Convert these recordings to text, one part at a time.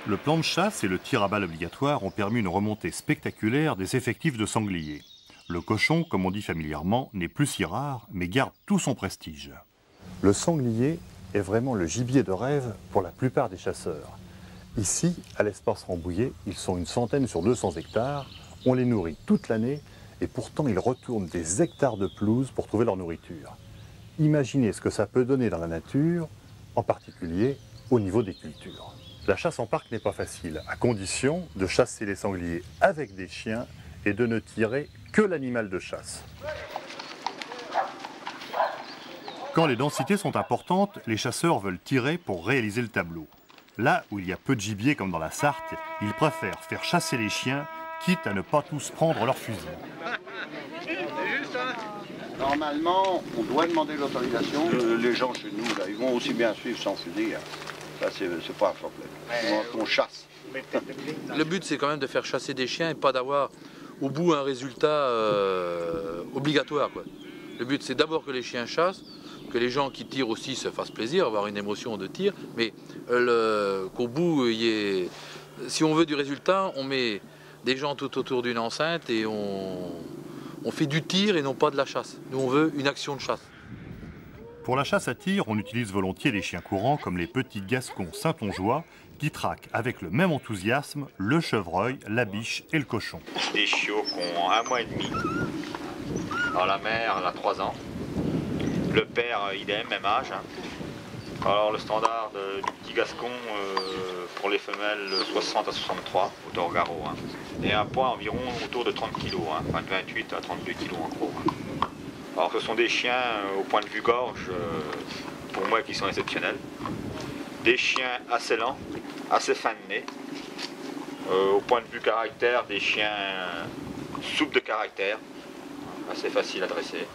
Le plan de chasse et le tir à balles obligatoire ont permis une remontée spectaculaire des effectifs de sangliers. Le cochon, comme on dit familièrement, n'est plus si rare, mais garde tout son prestige. Le sanglier est vraiment le gibier de rêve pour la plupart des chasseurs. Ici, à l'espace Rambouillet, ils sont une centaine sur 200 hectares. On les nourrit toute l'année et pourtant ils retournent des hectares de pelouse pour trouver leur nourriture. Imaginez ce que ça peut donner dans la nature, en particulier au niveau des cultures. La chasse en parc n'est pas facile, à condition de chasser les sangliers avec des chiens et de ne tirer que l'animal de chasse. Quand les densités sont importantes, les chasseurs veulent tirer pour réaliser le tableau. Là où il y a peu de gibier comme dans la Sarthe, ils préfèrent faire chasser les chiens, quitte à ne pas tous prendre leur fusil. Normalement, on doit demander l'autorisation. Les gens chez nous, là, ils vont aussi bien suivre sans fusil. Hein. Ça, c'est pas un problème. On chasse. Le but, c'est quand même de faire chasser des chiens et pas d'avoir au bout un résultat obligatoire, quoi. Le but, c'est d'abord que les chiens chassent, que les gens qui tirent aussi se fassent plaisir, avoir une émotion de tir, mais qu'au bout, si on veut du résultat, on met des gens tout autour d'une enceinte et on fait du tir et non pas de la chasse. Nous, on veut une action de chasse. Pour la chasse à tir, on utilise volontiers les chiens courants comme les petits gascons saintongeois qui traquent avec le même enthousiasme le chevreuil, la biche et le cochon. Des chiots qui ont 1 mois et demi. Alors la mère, elle a 3 ans. Le père, idem, même âge. Hein. Alors le standard du petit gascon pour les femelles, 60 à 63 au Torgaro. Hein. Et un poids environ autour de 30 kg, hein, enfin de 28 à 32 kg en gros. Hein. Alors ce sont des chiens au point de vue gorge, pour moi, qui sont exceptionnels. Des chiens assez lents, assez fins de nez. Au point de vue caractère, des chiens souples de caractère, assez faciles à dresser.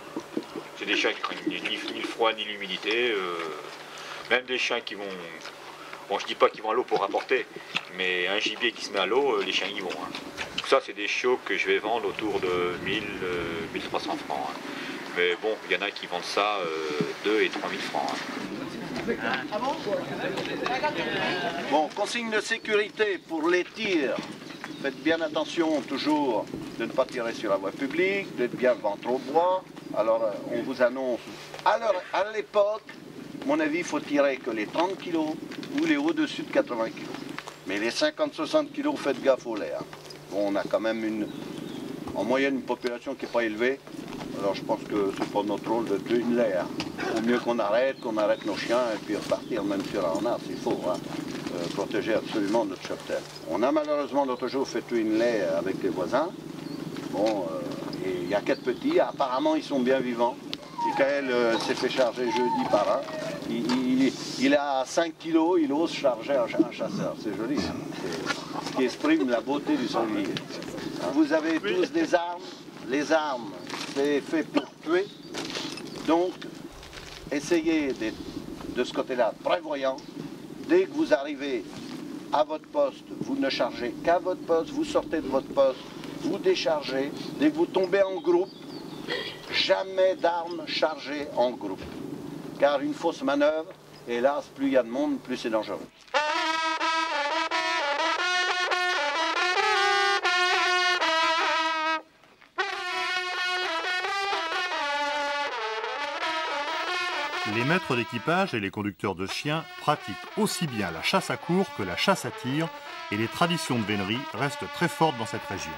C'est des chiens qui craignent ni le froid ni l'humidité. Même des chiens qui vont... Bon, je dis pas qu'ils vont à l'eau pour rapporter, mais un gibier qui se met à l'eau, les chiens y vont. Hein. Tout ça, c'est des chiots que je vais vendre autour de 1000, 1300 francs. Hein. Mais bon, il y en a qui vendent ça 2 et 3000 francs. Hein. Bon, consigne de sécurité pour les tirs. Faites bien attention toujours de ne pas tirer sur la voie publique, d'être bien ventre au bois. Alors, on vous annonce. Alors, à l'époque, à mon avis, il faut tirer que les 30 kg ou les au-dessus de 80 kg. Mais les 50-60 kg, faites gaffe au lait. Hein. Bon, on a quand même en moyenne une population qui n'est pas élevée. Alors je pense que c'est pas notre rôle de tuer une lait. Hein. Au mieux qu'on arrête nos chiens et puis repartir même sur un renard s'il faut. Hein. Protéger absolument notre cheptel. On a malheureusement l'autre jour fait tuer une lait avec les voisins. Bon, et il y a 4 petits, apparemment ils sont bien vivants. Michael s'est fait charger jeudi par un. Il a 5 kilos, il ose charger un chasseur. C'est joli. Hein. Ce qui exprime la beauté du sanglier. Hein. Vous avez tous des armes. Les armes, c'est fait pour tuer. Donc, essayez de ce côté-là prévoyant. Dès que vous arrivez à votre poste, vous ne chargez qu'à votre poste, vous sortez de votre poste, vous déchargez. Dès que vous tombez en groupe, jamais d'armes chargées en groupe. Car une fausse manœuvre, hélas, plus il y a de monde, plus c'est dangereux. Les maîtres d'équipage et les conducteurs de chiens pratiquent aussi bien la chasse à courre que la chasse à tir et les traditions de vénerie restent très fortes dans cette région.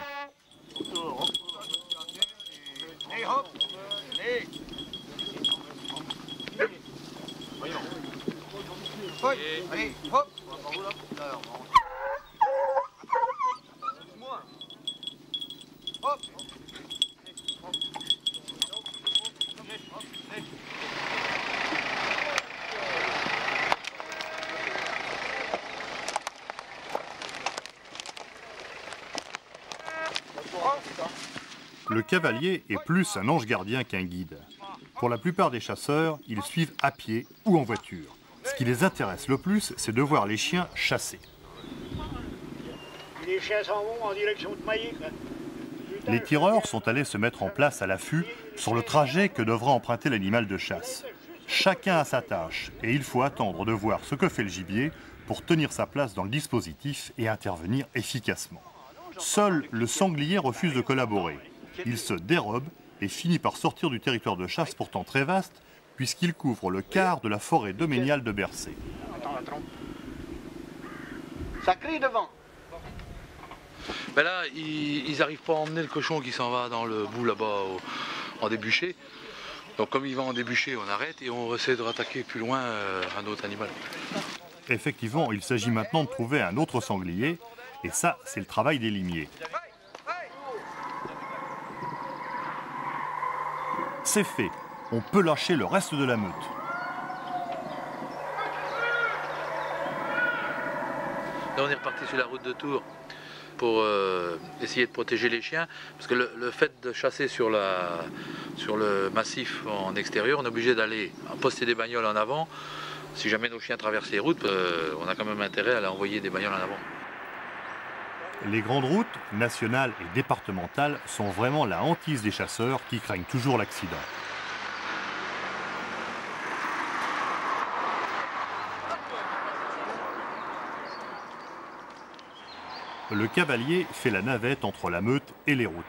Le cavalier est plus un ange gardien qu'un guide. Pour la plupart des chasseurs, ils suivent à pied ou en voiture. Ce qui les intéresse le plus, c'est de voir les chiens chasser. Les chiens s'en vont en direction de Mailly. Les tireurs sont allés se mettre en place à l'affût sur le trajet que devra emprunter l'animal de chasse. Chacun a sa tâche et il faut attendre de voir ce que fait le gibier pour tenir sa place dans le dispositif et intervenir efficacement. Seul le sanglier refuse de collaborer. Il se dérobe et finit par sortir du territoire de chasse pourtant très vaste, puisqu'il couvre le quart de la forêt doméniale de Bercé. Ça crie devant. Ben là, ils n'arrivent pas à emmener le cochon qui s'en va dans le bout là-bas en débouché. Donc comme il va en débouché, on arrête et on essaie de rattaquer plus loin un autre animal. Effectivement, il s'agit maintenant de trouver un autre sanglier, et ça, c'est le travail des limiers. C'est fait, on peut lâcher le reste de la meute. Là, on est reparti sur la route de Tours pour essayer de protéger les chiens, parce que le fait de chasser sur le massif en extérieur, on est obligé d'aller poster des bagnoles en avant. Si jamais nos chiens traversent les routes, on a quand même intérêt à aller envoyer des bagnoles en avant. Les grandes routes, nationales et départementales, sont vraiment la hantise des chasseurs qui craignent toujours l'accident. Le cavalier fait la navette entre la meute et les routes.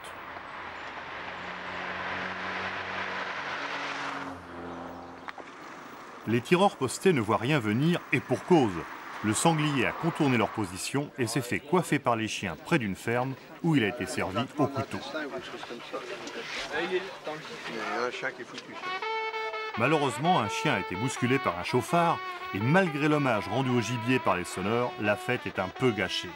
Les tireurs postés ne voient rien venir et pour cause. Le sanglier a contourné leur position et s'est fait coiffer par les chiens près d'une ferme où il a été servi au couteau. Malheureusement, un chien a été bousculé par un chauffard et malgré l'hommage rendu au gibier par les sonneurs, la fête est un peu gâchée.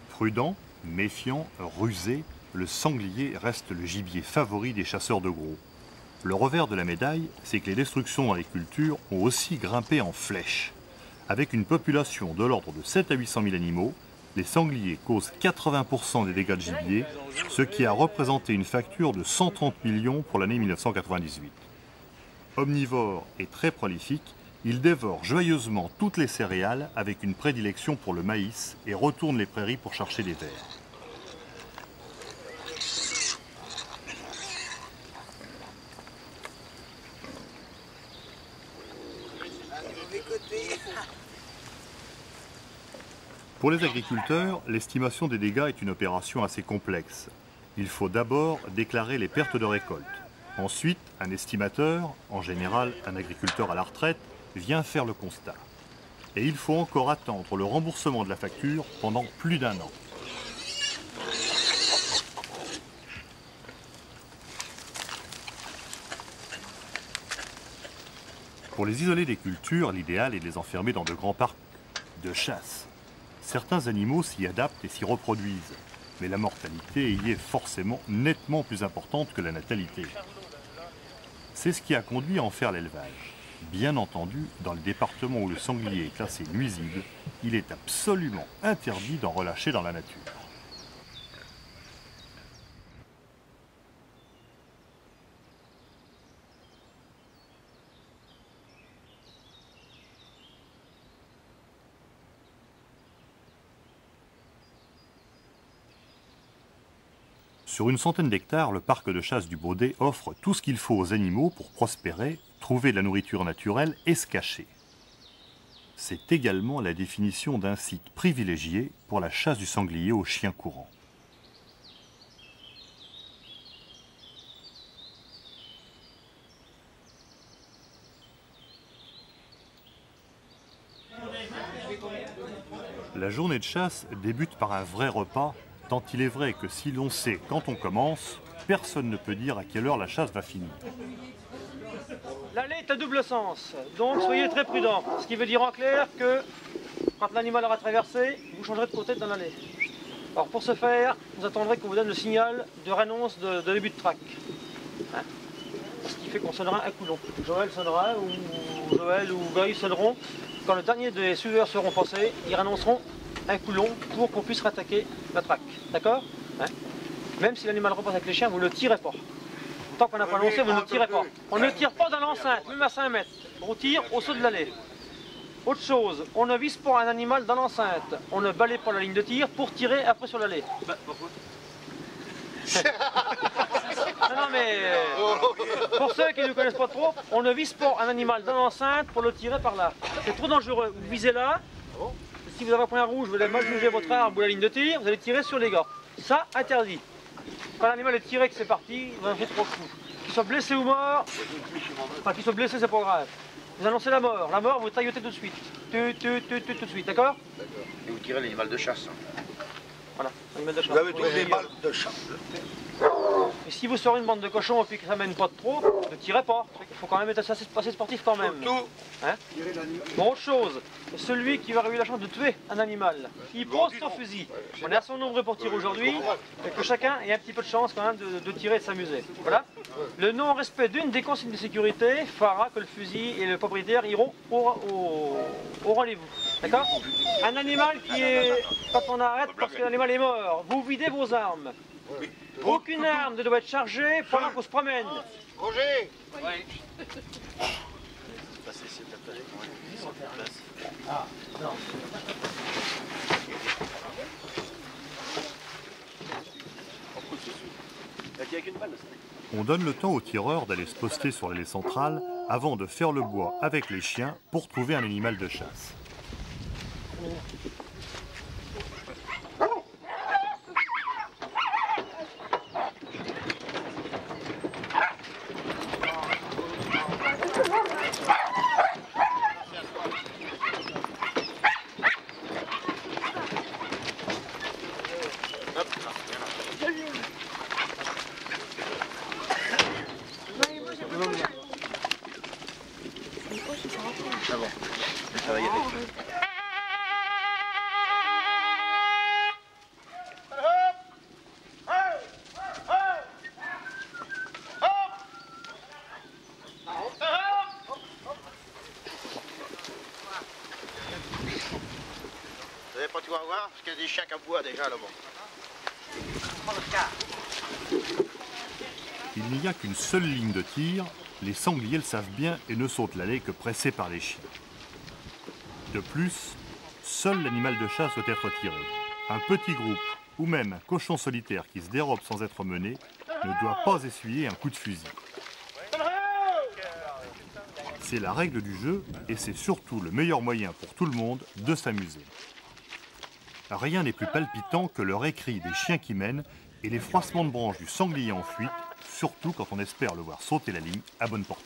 Prudent, méfiant, rusé, le sanglier reste le gibier favori des chasseurs de gros. Le revers de la médaille, c'est que les destructions dans les cultures ont aussi grimpé en flèche. Avec une population de l'ordre de 7 à 800 000 animaux, les sangliers causent 80% des dégâts de gibier, ce qui a représenté une facture de 130 millions pour l'année 1998. Omnivore et très prolifique, il dévore joyeusement toutes les céréales avec une prédilection pour le maïs et retourne les prairies pour chercher des vers. Pour les agriculteurs, l'estimation des dégâts est une opération assez complexe. Il faut d'abord déclarer les pertes de récolte. Ensuite, un estimateur, en général un agriculteur à la retraite, vient faire le constat. Et il faut encore attendre le remboursement de la facture pendant plus d'1 an. Pour les isoler des cultures, l'idéal est de les enfermer dans de grands parcs de chasse. Certains animaux s'y adaptent et s'y reproduisent, mais la mortalité y est forcément nettement plus importante que la natalité. C'est ce qui a conduit à en faire l'élevage. Bien entendu, dans le département où le sanglier est classé nuisible, il est absolument interdit d'en relâcher dans la nature. Sur une centaine d'hectares, le parc de chasse du Baudet offre tout ce qu'il faut aux animaux pour prospérer, trouver de la nourriture naturelle et se cacher. C'est également la définition d'un site privilégié pour la chasse du sanglier aux chiens courants. La journée de chasse débute par un vrai repas, tant il est vrai que si l'on sait quand on commence, personne ne peut dire à quelle heure la chasse va finir. L'allée est à double sens, donc soyez très prudents. Ce qui veut dire en clair que quand l'animal aura traversé, vous changerez de côté dans l'allée. Alors pour ce faire, vous attendrez qu'on vous donne le signal de réannonce de début de traque. Hein? Ce qui fait qu'on sonnera un coulon. Joël sonnera, ou Joël ou Goy sonneront. Quand le dernier des suiveurs seront passés, ils réannonceront un coulon pour qu'on puisse rattaquer la traque. D'accord, hein? Même si l'animal repasse avec les chiens, vous ne le tirez pas. Tant qu'on n'a pas lancé, vous ne le tirez pas. On ne tire pas dans l'enceinte, même à 5 mètres. On tire au saut de l'allée. Autre chose, on ne vise pas un animal dans l'enceinte. On ne balaye pas la ligne de tir pour tirer après sur l'allée. Pourquoi? Non, mais pour ceux qui ne connaissent pas trop, on ne vise pas un animal dans l'enceinte pour le tirer par là. C'est trop dangereux. Vous visez là. Si vous avez un point rouge, vous allez mal juger votre arbre ou la ligne de tir, vous allez tirer sur les gars. Ça, interdit. Quand l'animal est tiré, que c'est parti, vous en faites trop de coups. Qu'il soit blessé ou mort, enfin qu'il soit blessé, c'est pas grave. Vous annoncez la mort, vous taillotez tout de suite. Tout de suite, d'accord? Et vous tirez l'animal de chasse. Voilà, l'animal de chasse. Vous avez tous des balles de chasse. Et si vous sortez une bande de cochons et puis que ça mène pas de trop, ne tirez pas. Il faut quand même être assez sportif quand même. Hein? Bon, autre chose, celui qui va avoir eu la chance de tuer un animal, il pose son fusil. On est assez nombreux pour tirer aujourd'hui, et que chacun ait un petit peu de chance quand même de tirer et de s'amuser. Voilà. Le non-respect d'une des consignes de sécurité fera que le fusil et le propriétaire iront au rendez-vous. D'accord? Un animal qui est, quand on arrête parce que l'animal est mort, vous videz vos armes. Aucune arme ne doit être chargée pendant qu'on se promène. Roger! On donne le temps aux tireurs d'aller se poster sur l'allée centrale avant de faire le bois avec les chiens pour trouver un animal de chasse. Vous n'avez pas tout à voir parce qu'il y a des chiens qui aboient déjà là-bas. Il n'y a qu'une seule ligne de tir, les sangliers le savent bien et ne sautent l'allée que pressés par les chiens. De plus, seul l'animal de chasse doit être tiré. Un petit groupe ou même un cochon solitaire qui se dérobe sans être mené ne doit pas essuyer un coup de fusil. C'est la règle du jeu et c'est surtout le meilleur moyen pour tout le monde de s'amuser. Rien n'est plus palpitant que le récri des chiens qui mènent et les froissements de branches du sanglier en fuite, surtout quand on espère le voir sauter la ligne à bonne portée.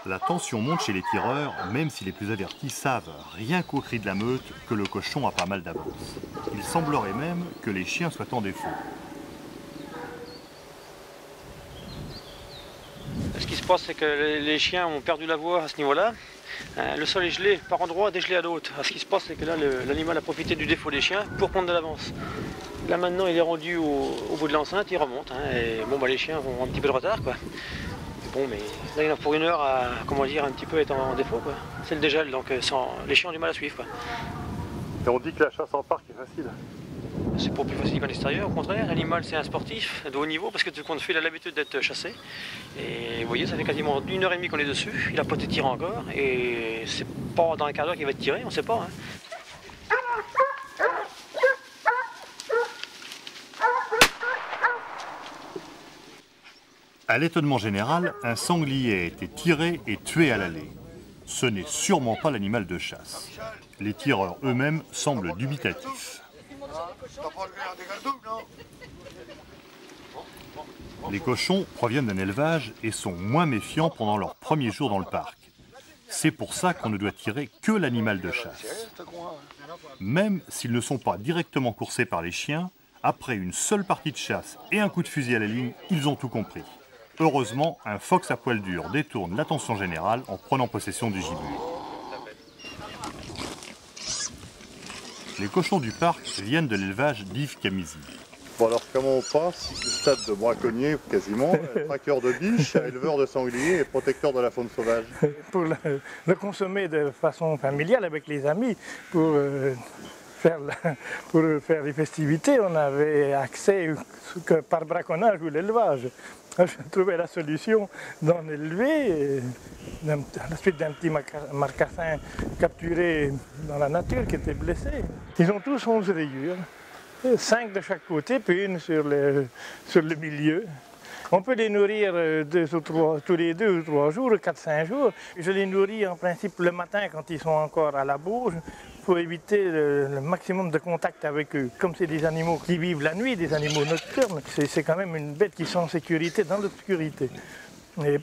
La tension monte chez les tireurs, même si les plus avertis savent, rien qu'au cri de la meute, que le cochon a pas mal d'avance. Il semblerait même que les chiens soient en défaut. Ce qui se passe, c'est que les chiens ont perdu la voie à ce niveau-là. Le sol est gelé par endroits, dégelé à d'autres. Ce qui se passe, c'est que là, l'animal a profité du défaut des chiens pour prendre de l'avance. Là, maintenant, il est rendu au bout de l'enceinte, il remonte. Et bon, les chiens ont un petit peu de retard, quoi. Bon, mais là, il y en a pour une heure à, comment dire, un petit peu être en défaut, quoi. C'est le dégel, donc les chiens ont du mal à suivre, quoi. Et on dit que la chasse en parc est facile. C'est pas plus facile qu'à l'extérieur, au contraire. L'animal, c'est un sportif de haut niveau parce que tout compte fait, il a l'habitude d'être chassé. Et vous voyez, ça fait quasiment 1h30 qu'on est dessus. Il n'a pas été tiré encore. Et c'est pas dans un quart d'heure qu'il va être tiré, on ne sait pas. Hein. À l'étonnement général, un sanglier a été tiré et tué à l'allée. Ce n'est sûrement pas l'animal de chasse. Les tireurs eux-mêmes semblent dubitatifs. T'as pas regardé Gardoum, non? Les cochons proviennent d'un élevage et sont moins méfiants pendant leurs premiers jours dans le parc. C'est pour ça qu'on ne doit tirer que l'animal de chasse. Même s'ils ne sont pas directement coursés par les chiens, après une seule partie de chasse et un coup de fusil à la ligne, ils ont tout compris. Heureusement, un fox à poil dur détourne l'attention générale en prenant possession du gibier. Les cochons du parc viennent de l'élevage d'Yves Camisi. Bon alors comment on passe du stade de braconnier quasiment, traqueur de biches, à éleveur de sangliers et protecteur de la faune sauvage? Pour le consommer de façon familiale avec les amis, pour faire les festivités, on avait accès que par braconnage ou l'élevage. Je trouvais la solution d'en élever à la suite d'un petit marcassin capturé dans la nature qui était blessé. Ils ont tous 11 rayures. 5 de chaque côté, puis une sur le milieu. On peut les nourrir tous les 2 ou 3 jours, 4-5 jours. Je les nourris en principe le matin quand ils sont encore à la bouge, pour éviter le maximum de contact avec eux. Comme c'est des animaux qui vivent la nuit, des animaux nocturnes, c'est quand même une bête qui sent en sécurité dans l'obscurité.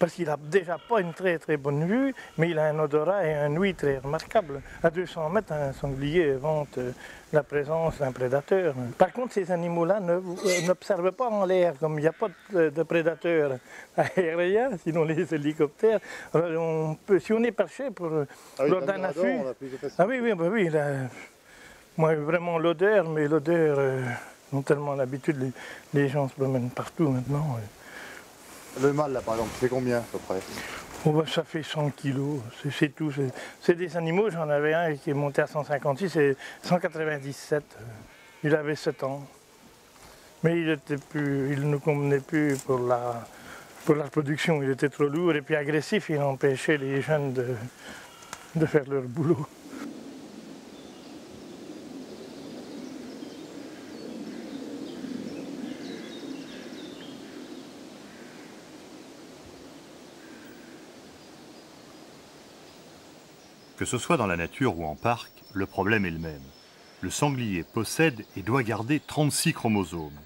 Parce qu'il n'a déjà pas une très très bonne vue, mais il a un odorat et un ouïe très remarquable. À 200 mètres, un sanglier vante la présence d'un prédateur. Par contre, ces animaux-là n'observent pas en l'air, comme il n'y a pas de prédateurs aériens, sinon les hélicoptères. Alors si on est perché lors d'un affût... Ah oui, moi vraiment l'odeur, mais l'odeur, ont tellement l'habitude, les gens se promènent partout maintenant. Le mâle, là, par exemple, c'est combien à peu près? Oh, ben, ça fait 100 kilos, c'est tout. C'est des animaux, j'en avais un qui est monté à 156 et 197. Il avait 7 ans. Mais il ne convenait plus pour la production. Il était trop lourd et puis agressif. Il empêchait les jeunes de faire leur boulot. Que ce soit dans la nature ou en parc, le problème est le même. Le sanglier possède et doit garder 36 chromosomes.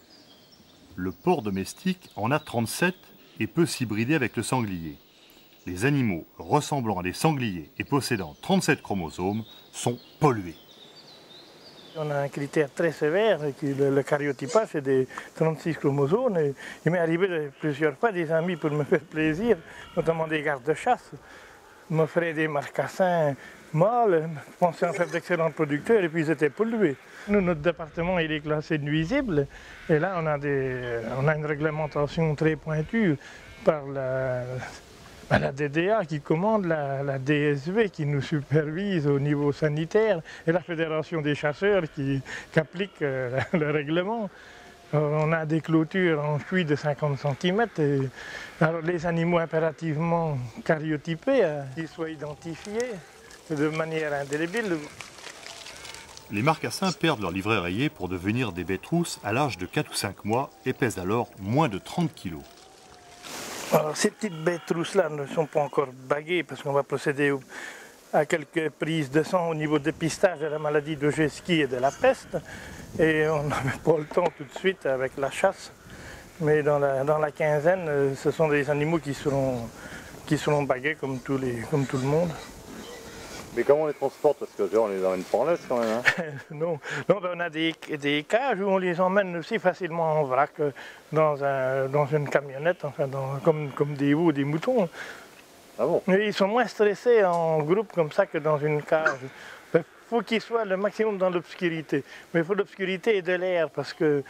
Le porc domestique en a 37 et peut s'hybrider avec le sanglier. Les animaux ressemblant à des sangliers et possédant 37 chromosomes sont pollués. On a un critère très sévère, le cariotypage, c'est des 36 chromosomes. Et il m'est arrivé plusieurs fois des amis pour me faire plaisir, notamment des gardes de chasse, m'offraient des marcassins mâles, pensaient en faire d'excellents producteurs et puis ils étaient pollués. Nous, notre département, il est classé nuisible et là, on a une réglementation très pointue par la DDA qui commande, la DSV qui nous supervise au niveau sanitaire et la Fédération des chasseurs qui applique le règlement. Alors, on a des clôtures en chuis de 50 cm. Alors les animaux impérativement cariotypés, qu'ils soient identifiés de manière indélébile. Les marcassins perdent leur livret rayé pour devenir des bêtes rousses à l'âge de 4 ou 5 mois et pèsent alors moins de 30 kg. Alors ces petites bêtes rousses-là ne sont pas encore baguées parce qu'on va procéder à quelques prises de sang au niveau de dépistage de la maladie de Geski et de la peste. Et on n'avait pas le temps tout de suite avec la chasse. Mais dans la quinzaine, ce sont des animaux qui seront bagués comme tout le monde. Mais comment on les transporte? Parce que on les emmène pas en laisse quand même. Hein. Non, ben, on a des cages où on les emmène aussi facilement en vrac dans une camionnette, enfin comme des veaux ou des moutons. Ah bon? Mais ils sont moins stressés en groupe comme ça que dans une cage. Il faut qu'ils soient le maximum dans l'obscurité. Mais il faut de l'obscurité et de l'air parce qu'ils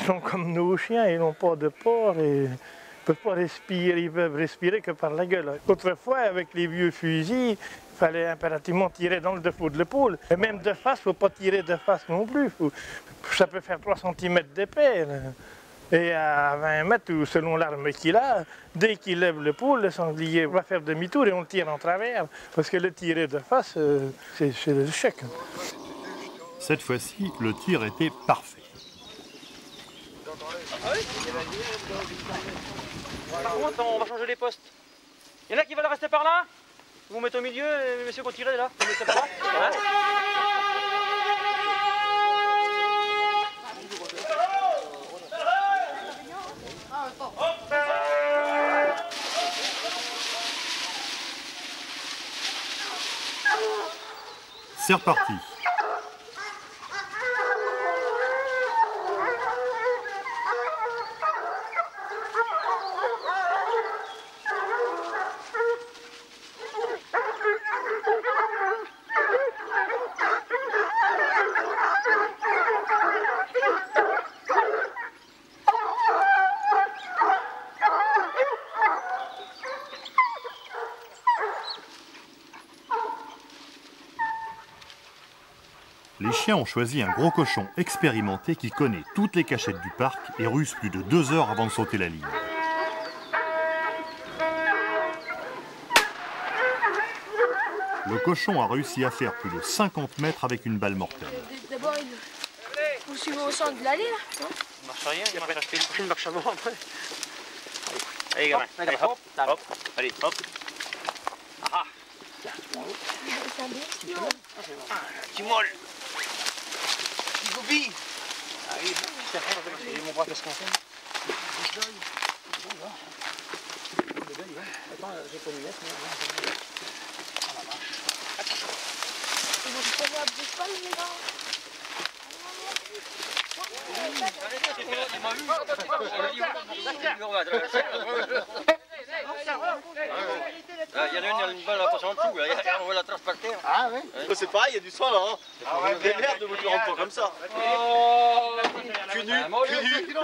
sont comme nos chiens, ils n'ont pas de pores et ils peuvent pas respirer, ils peuvent respirer que par la gueule. Autrefois, avec les vieux fusils, il fallait impérativement tirer dans le défaut de l'épaule. Et même de face, il ne faut pas tirer de face non plus. Ça peut faire 3 cm d'épais. Et à 20 mètres, ou selon l'arme qu'il a, dès qu'il lève l'épaule, le sanglier va faire demi-tour et on le tire en travers. Parce que le tirer de face, c'est l'échec. Cette fois-ci, le tir était parfait. Par contre, on va changer les postes. Il y en a qui veulent rester par là? Vous vous mettez au milieu et les messieurs vont tirer là. Vous mettez par là. Voilà. c'est reparti. Les chiens ont choisi un gros cochon expérimenté qui connaît toutes les cachettes du parc et ruse plus de 2 heures avant de sauter la ligne. Le cochon a réussi à faire plus de 50 mètres avec une balle mortelle. D'abord, vous suivez au centre de l'allée, là, non? On marche rien, il marche à une marche avant après. Allez, gamin. Allez, hop, hop. Allez, hop. Ah, C'est un bon petit molle. Petit gobi. Allez, j'ai mon bras qu'est-ce qu'on fait? Attends, j'ai pas mis net, mais... Vous pouvez bouger pas, les gars. Il y en a une balle à passer en dessous, on voit la trace par terre. Ah ouais. C'est pareil, il y a du sang là. Hein. Des merdes de vous le rendre pas comme ça. Cul nu, cul nu.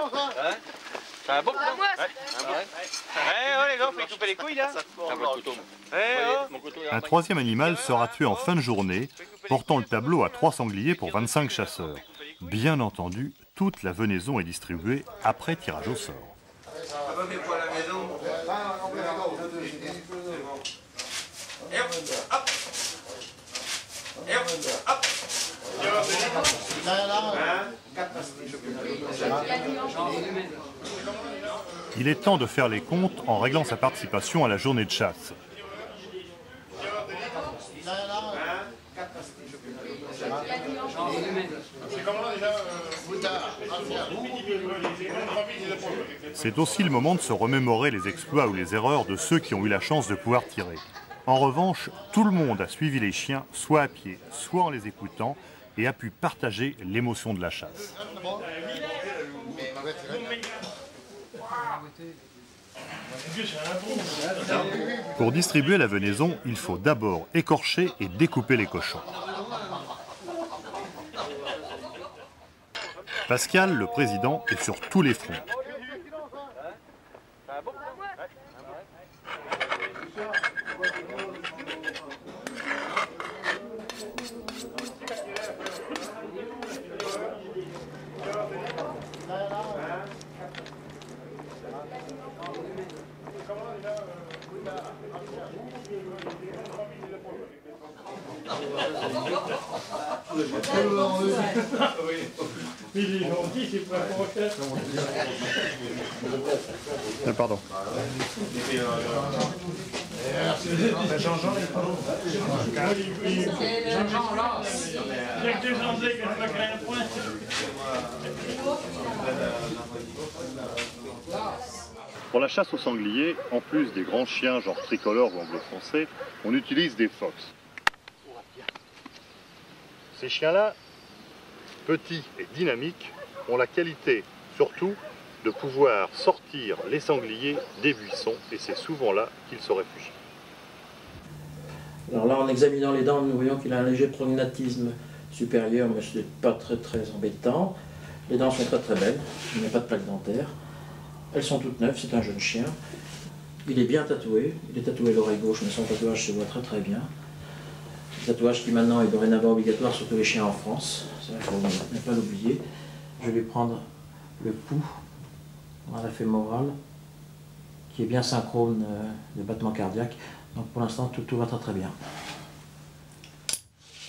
C'est un bon coup. Les gars, faut couper les couilles là. Un troisième animal sera tué en fin de journée, portant le tableau à 3 sangliers pour 25 chasseurs. Bien entendu, toute la venaison est distribuée après tirage au sort. Il est temps de faire les comptes en réglant sa participation à la journée de chasse. C'est aussi le moment de se remémorer les exploits ou les erreurs de ceux qui ont eu la chance de pouvoir tirer. En revanche, tout le monde a suivi les chiens, soit à pied, soit en les écoutant, et a pu partager l'émotion de la chasse. Pour distribuer la venaison, il faut d'abord écorcher et découper les cochons. Pascal, le président, est sur tous les fronts. Il est gentil, c'est pas pour Pardon. Jean-Jean, il est pas bon. Jean-Jean, là. Il y a que des Anglais qui n'ont pas créé un point. Pour la chasse au sanglier, en plus des grands chiens genre tricolore ou anglo-français, on utilise des fox. Ces chiens-là, petits et dynamiques, ont la qualité, surtout, de pouvoir sortir les sangliers des buissons, et c'est souvent là qu'ils se réfugient. Alors là, en examinant les dents, nous voyons qu'il a un léger prognatisme supérieur, mais ce n'est pas très embêtant. Les dents sont très belles, il n'y a pas de plaque dentaire. Elles sont toutes neuves, c'est un jeune chien. Il est bien tatoué, il est tatoué l'oreille gauche, mais son tatouage se voit très bien. Un tatouage qui maintenant est dorénavant obligatoire sur tous les chiens en France, ça il faut ne pas l'oublier. Je vais prendre le pouls dans la fémorale, qui est bien synchrone de battement cardiaque. Donc pour l'instant tout va très bien.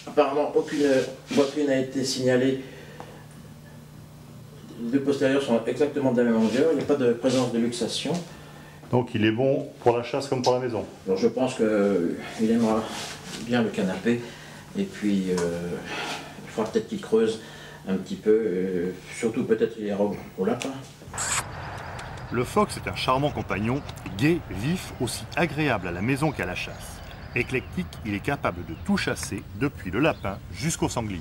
Apparemment aucune boiterie n'a été signalée. Les deux postérieurs sont exactement de la même longueur, il n'y a pas de présence de luxation. Donc il est bon pour la chasse comme pour la maison. Alors je pense qu'il aimera bien le canapé, et puis il faudra peut-être qu'il creuse un petit peu, surtout peut-être il ira au lapin. Le fox est un charmant compagnon, gai, vif, aussi agréable à la maison qu'à la chasse. Éclectique, il est capable de tout chasser, depuis le lapin jusqu'au sanglier.